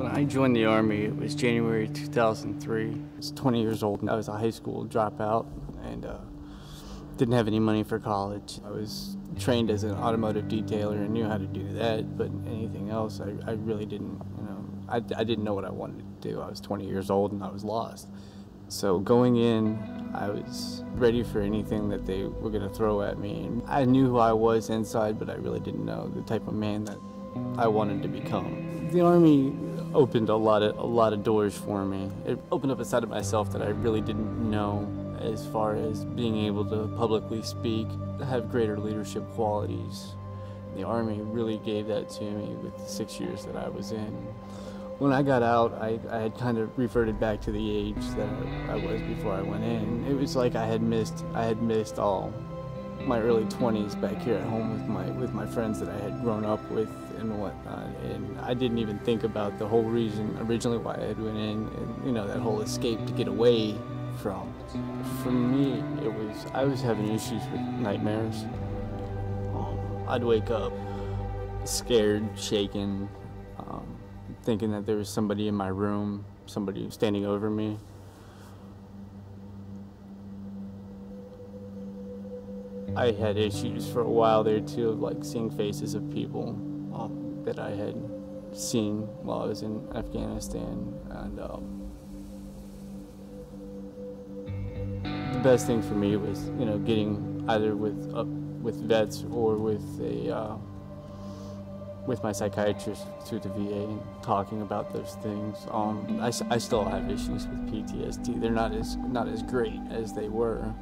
When I joined the Army, it was January 2003. I was 20 years old. I was a high school dropout and didn't have any money for college. I was trained as an automotive detailer and knew how to do that, but anything else, I really didn't, I didn't know what I wanted to do. I was 20 years old and I was lost. So going in, I was ready for anything that they were going to throw at me. And I knew who I was inside, but I really didn't know the type of man that I wanted to become. The Army opened a lot of doors for me. It opened up a side of myself that I really didn't know, as far as being able to publicly speak, have greater leadership qualities. The Army really gave that to me with the 6 years that I was in. When I got out, I had kind of reverted back to the age that I was before I went in. It was like I had missed all my early 20s back here at home with my friends that I had grown up with and whatnot. And I didn't even think about the whole reason originally why I had went in, and that whole escape to get away from. For me, I was having issues with nightmares. I'd wake up scared, shaken, thinking that there was somebody in my room, somebody standing over me. I had issues for a while there too, of like seeing faces of people that I had seen while I was in Afghanistan, and the best thing for me was getting either with vets or with my psychiatrist through the VA and talking about those things. I still have issues with PTSD. They're not as great as they were.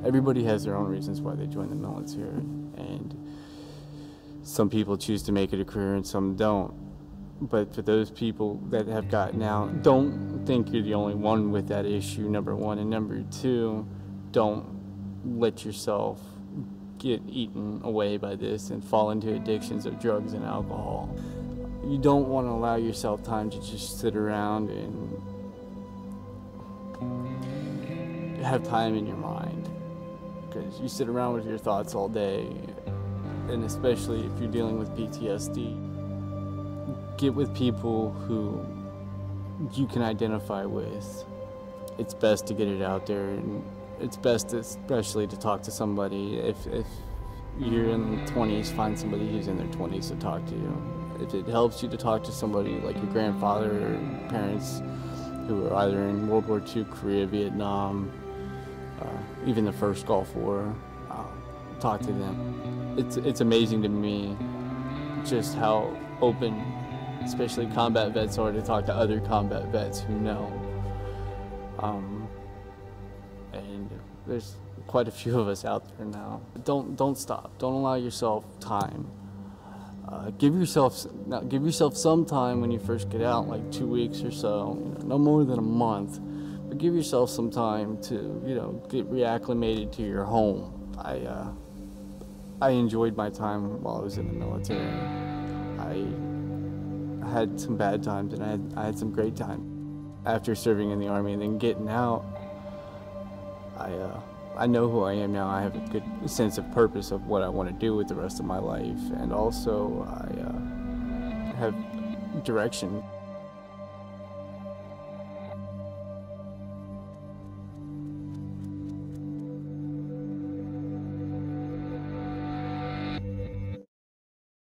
Everybody has their own reasons why they join the military, and some people choose to make it a career and some don't. But for those people that have gotten out, don't think you're the only one with that issue, number one. And number two, don't let yourself get eaten away by this and fall into addictions of drugs and alcohol. You don't want to allow yourself time to just sit around and have time in your mind, because you sit around with your thoughts all day, and especially if you're dealing with PTSD, get with people who you can identify with. It's best to get it out there, and it's best especially to talk to somebody. If you're in the 20s, find somebody who's in their 20s to talk to you. If it helps you to talk to somebody like your grandfather or parents who were either in World War II, Korea, Vietnam, even the first Gulf War, talk to them. It's amazing to me just how open, especially combat vets, are to talk to other combat vets who know. And there's quite a few of us out there now. Don't stop. Don't allow yourself time. Give yourself some time when you first get out, like 2 weeks or so, no more than a month. But give yourself some time to get reacclimated to your home. I enjoyed my time while I was in the military. I had some bad times and I had some great times. After serving in the Army and then getting out, I know who I am now. I have a good sense of purpose of what I want to do with the rest of my life, and also I have direction.